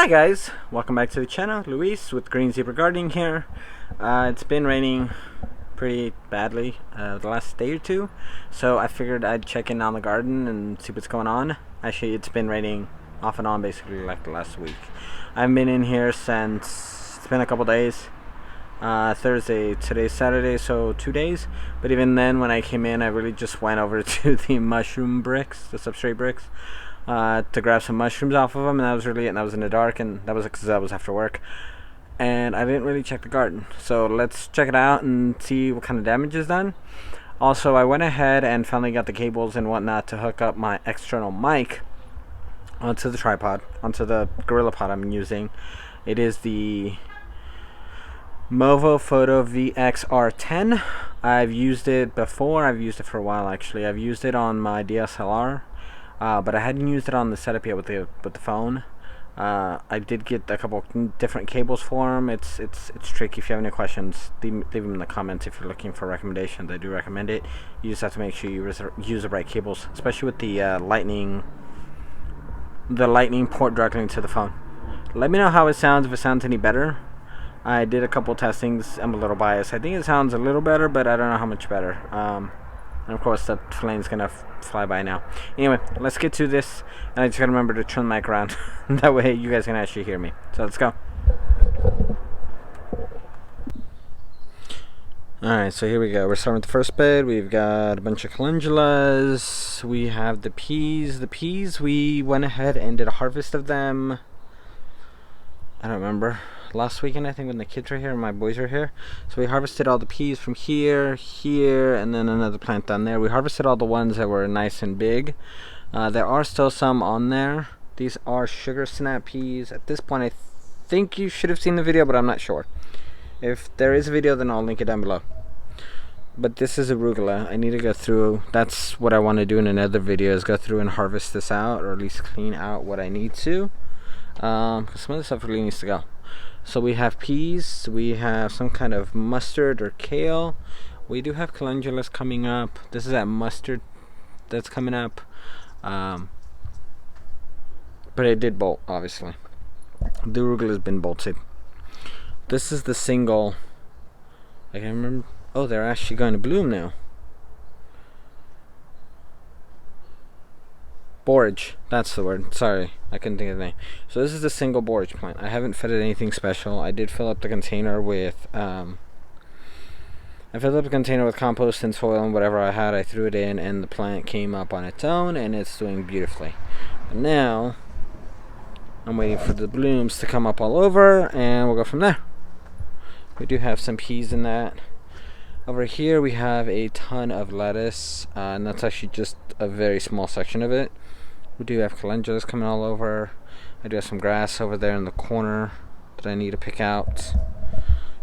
Hi guys, welcome back to the channel. Luis with Green Zebra Gardening here. It's been raining pretty badly the last day or two, so I figured I'd check in on the garden and see what's going on. Actually, it's been raining off and on basically like the last week. I've been in here since, it's been a couple days. Thursday, today's Saturday, so 2 days. But even then, when I came in, I really just went over to the mushroom bricks, the substrate bricks, to grab some mushrooms off of them, and that was really it. And that was in the dark, and that was because I was after work, and I didn't really check the garden. So let's check it out and see what kind of damage is done. Also, I went ahead and finally got the cables and whatnot to hook up my external mic onto the tripod, onto the Gorilla Pod I'm using. It is the Movo Photo VXR10. I've used it before. I've used it for a while actually. I've used it on my DSLR, but I hadn't used it on the setup yet with the phone. I did get a couple different cables for them. It's tricky. If you have any questions, leave them in the comments. If you're looking for recommendations, I do recommend it. You just have to make sure you use the right cables, especially with the lightning port directly into the phone. Let me know how it sounds, if it sounds any better. I did a couple testings. I'm a little biased. I think it sounds a little better, but I don't know how much better. And of course, the flame's gonna fly by now. Anyway, let's get to this. And I just gotta remember to turn the mic around. That way you guys can actually hear me. So let's go. Alright, so here we go. We're starting with the first bed. We've got a bunch of calendulas. We have the peas. The peas, we went ahead and did a harvest of them. I don't remember. Last weekend, I think, when the kids were here and my boys were here. So we harvested all the peas from here, and then another plant down there. We harvested all the ones that were nice and big. There are still some on there. These are sugar snap peas. At this point, I think you should have seen the video, but I'm not sure. If there is a video, then I'll link it down below. But this is arugula. I need to go through. That's what I want to do in another video, is go through and harvest this out, or at least clean out what I need to. Because some of the stuff really needs to go. So we have peas, we have some kind of mustard or kale. We do have calendulas coming up. This is that mustard that's coming up. But it did bolt, obviously. The arugula has been bolted. This is the single. I can't remember. Oh, they're actually going to bloom now. Borage, that's the word. Sorry, I couldn't think of the name. So this is the single borage plant. I haven't fed it anything special. I did fill up the container with compost and soil and whatever I had. I threw it in, and the plant came up on its own, and it's doing beautifully. But now I'm waiting for the blooms to come up all over, and we'll go from there. We do have some peas in that. Over here we have a ton of lettuce, and that's actually just a very small section of it. We do have calendulas coming all over. I do have some grass over there in the corner that I need to pick out.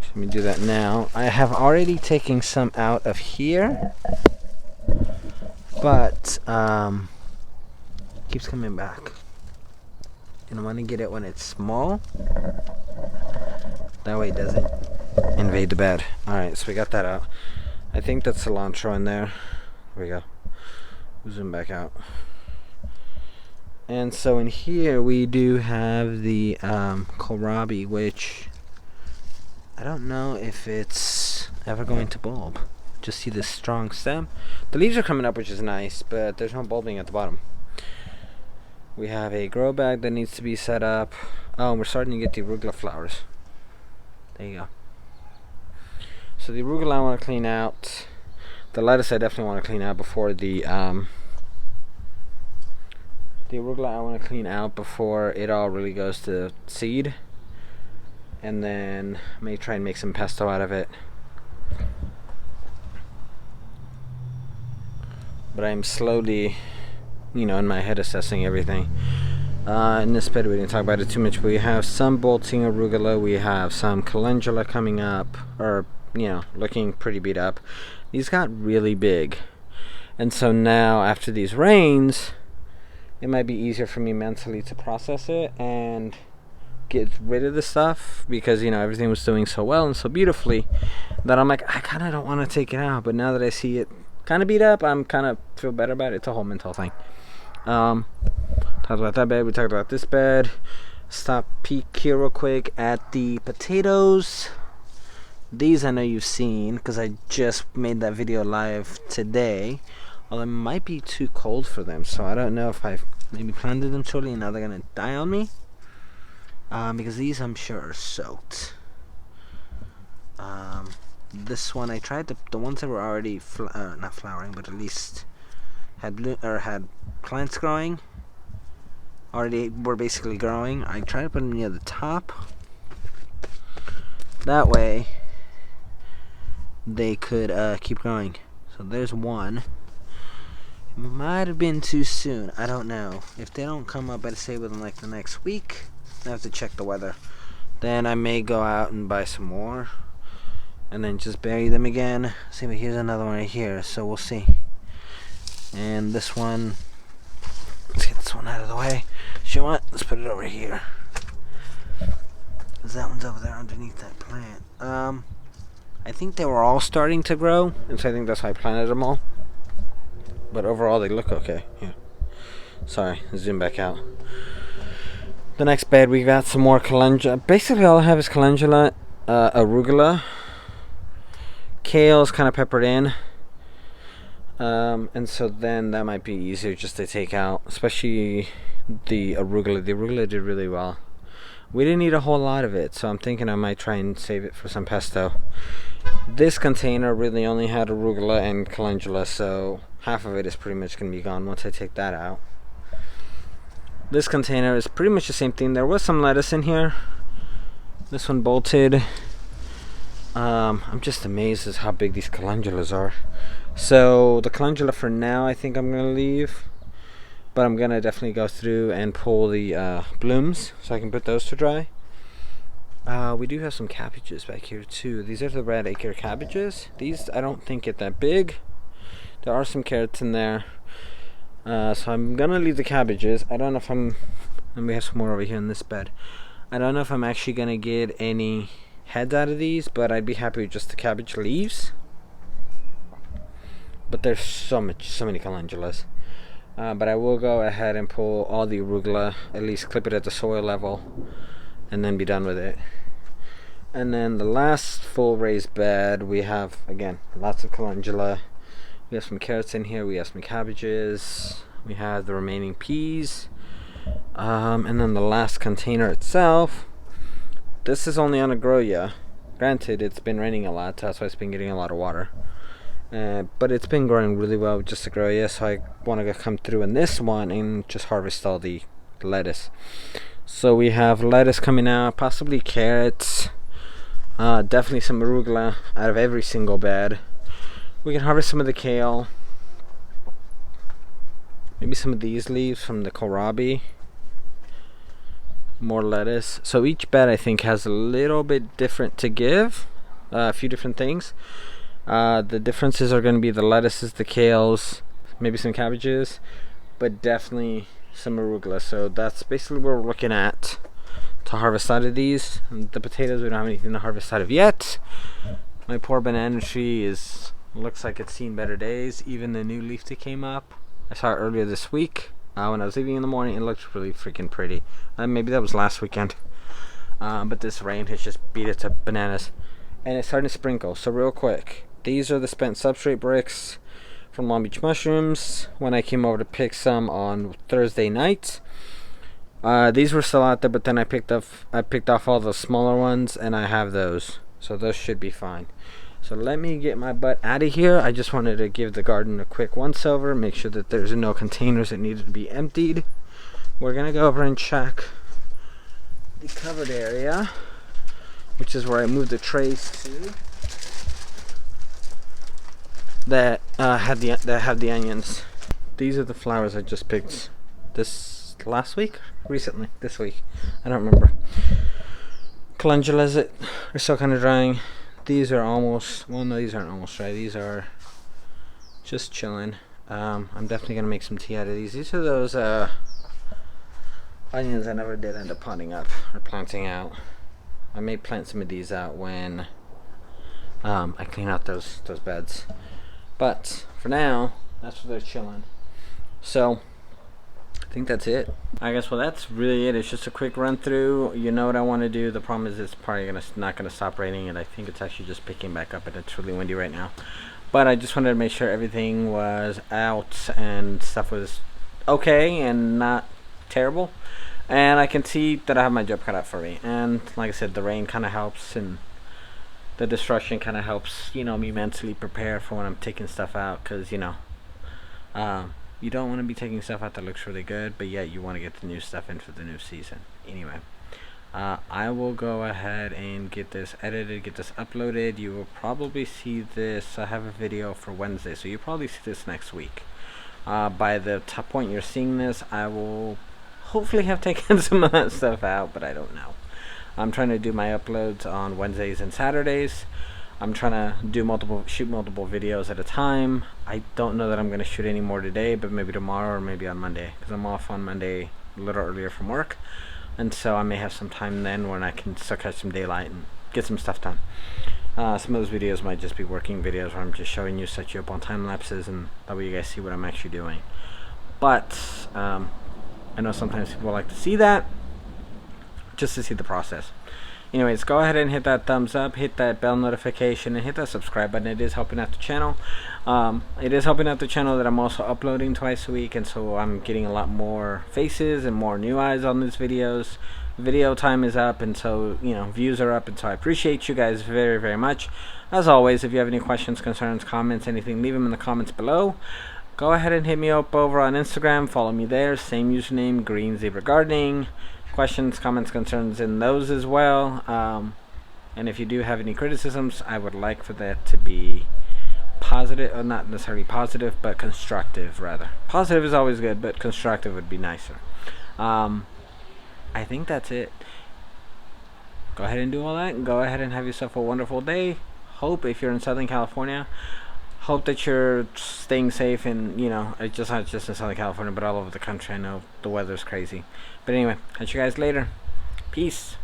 Let me do that now. I have already taken some out of here, but keeps coming back. And I want to get it when it's small. That way it doesn't invade the bed. Alright, so we got that out. I think that's cilantro in there. There we go. Zoom back out. And so in here we do have the kohlrabi, which I don't know if it's ever going to bulb. Just see this strong stem. The leaves are coming up, which is nice, but there's no bulbing at the bottom. We have a grow bag that needs to be set up. Oh, and we're starting to get the arugula flowers. There you go. So the arugula I want to clean out. The lettuce I definitely want to clean out before the arugula I want to clean out before it all really goes to seed. And then I may try and make some pesto out of it. But I'm slowly, in my head assessing everything. In this bed we didn't talk about it too much, but we have some bolting arugula, we have some calendula coming up, or looking pretty beat up. These got really big, and so now after these rains, it might be easier for me mentally to process it and get rid of the stuff, because everything was doing so well and so beautifully that I'm like, I kind of don't want to take it out. But now that I see it kind of beat up, I'm kind of feel better about it. It's a whole mental thing. Talked about that bed. We talked about this bed. Stop peek here real quick at the potatoes. These I know you've seen because I just made that video live today. Well, it might be too cold for them, so I don't know if I've maybe planted them totally and now they're gonna die on me. Because these I'm sure are soaked. This one I tried the ones that were already not flowering, but at least had plants growing. Already were basically growing. I tried to put them near the top. That way they could keep growing. So there's one. Might have been too soon. I don't know. If they don't come up, I'd say within like the next week. I have to check the weather. Then I may go out and buy some more, and then just bury them again. See, but here's another one right here. So we'll see. And this one. Let's get this one out of the way. You know what? Let's put it over here. Cause that one's over there underneath that plant. I think they were all starting to grow, and so I think that's why I planted them all. But overall, they look okay. Yeah. Sorry, zoom back out. The next bed, we got some more calendula. Basically, all I have is calendula, arugula, kale's kind of peppered in. And so then that might be easier just to take out, especially the arugula. The arugula did really well. We didn't eat a whole lot of it, so I'm thinking I might try and save it for some pesto. This container really only had arugula and calendula, so half of it is pretty much going to be gone once I take that out. This container is pretty much the same thing. There was some lettuce in here. This one bolted. I'm just amazed at how big these calendulas are. So the calendula for now I think I'm going to leave. But I'm going to definitely go through and pull the blooms so I can put those to dry. We do have some cabbages back here too. These are the red acre cabbages. These I don't think get that big. There are some carrots in there. So I'm going to leave the cabbages. I don't know if I'm... And we have some more over here in this bed. I don't know if I'm actually going to get any heads out of these, but I'd be happy with just the cabbage leaves. But there's so many calendulas. But I will go ahead and pull all the arugula, at least clip it at the soil level, and then be done with it. And then the last full raised bed, we have, again, lots of calendula. We have some carrots in here, we have some cabbages, we have the remaining peas. And then the last container itself, this is only on a Growoya. Granted, it's been raining a lot, that's why it's been getting a lot of water. But it's been growing really well with just the Growoya, so I want to come through in this one and just harvest all the lettuce. So we have lettuce coming out, possibly carrots, definitely some arugula out of every single bed. We can harvest some of the kale, maybe some of these leaves from the kohlrabi, more lettuce. So each bed I think has a little bit different to give, a few different things. The differences are going to be the lettuces, the kales, maybe some cabbages, but definitely some arugula. So that's basically what we're looking at to harvest out of these. And the potatoes, we don't have anything to harvest out of yet. My poor banana tree looks like it's seen better days. Even the new leaf that came up, I saw it earlier this week. When I was leaving in the morning, it looked really freaking pretty. Maybe that was last weekend. But this rain has just beat it to bananas. And it's starting to sprinkle. So real quick, these are the spent substrate bricks from Long Beach Mushrooms when I came over to pick some on Thursday night. These were still out there, but then I picked off all the smaller ones, and I have those. So those should be fine. So let me get my butt out of here. I just wanted to give the garden a quick once over, make sure that there's no containers that needed to be emptied. We're gonna go over and check the covered area, which is where I moved the trays to, that have the onions. These are the flowers I just picked this week, I don't remember. Calendulas are still kind of drying. These are almost, well no, these aren't almost dry, these are just chilling. I'm definitely gonna make some tea out of these. These are those onions I never did end up potting up or planting out. I may plant some of these out when I clean out those beds. But for now, that's where they're chilling. So I think that's it. I guess, well, that's really it. It's just a quick run through. You know what I want to do. The problem is it's probably not gonna stop raining, and I think it's actually just picking back up, and it's really windy right now. But I just wanted to make sure everything was out and stuff was okay and not terrible. And I can see that I have my job cut out for me. And like I said, the rain kind of helps, and the destruction kind of helps, you know, me mentally prepare for when I'm taking stuff out, because, you know, you don't want to be taking stuff out that looks really good, but yet you want to get the new stuff in for the new season. Anyway, I will go ahead and get this edited, get this uploaded. You will probably see this. I have a video for Wednesday, so you'll probably see this next week. By the point you're seeing this, I will hopefully have taken some of that stuff out, but I don't know. I'm trying to do my uploads on Wednesdays and Saturdays. I'm trying to shoot multiple videos at a time. I don't know that I'm going to shoot any more today, but maybe tomorrow or maybe on Monday, because I'm off on Monday a little earlier from work, and so I may have some time then when I can still catch some daylight and get some stuff done. Some of those videos might just be working videos where I'm just showing you, set you up on time lapses, and that way you guys see what I'm actually doing. But I know sometimes people like to see that, just to see the process. Anyways, go ahead and hit that thumbs up, hit that bell notification, and hit that subscribe button. It is helping out the channel. It is helping out the channel that I'm also uploading twice a week, and so I'm getting a lot more faces and more new eyes on these videos. Video time is up, and so, you know, views are up, and so I appreciate you guys very, very much. As always, if you have any questions, concerns, comments, anything, leave them in the comments below. Go ahead and hit me up over on Instagram. Follow me there. Same username, Green Zebra Gardening. Questions, comments, concerns in those as well. And if you do have any criticisms, I would like for that to be positive, or not necessarily positive, but constructive rather. Positive is always good, but constructive would be nicer. I think that's it. Go ahead and do all that, and go ahead and have yourself a wonderful day. Hope, if you're in Southern California, hope that you're staying safe, and, you know, it's just not just in Southern California, but all over the country. I know the weather's crazy. But anyway, catch you guys later. Peace.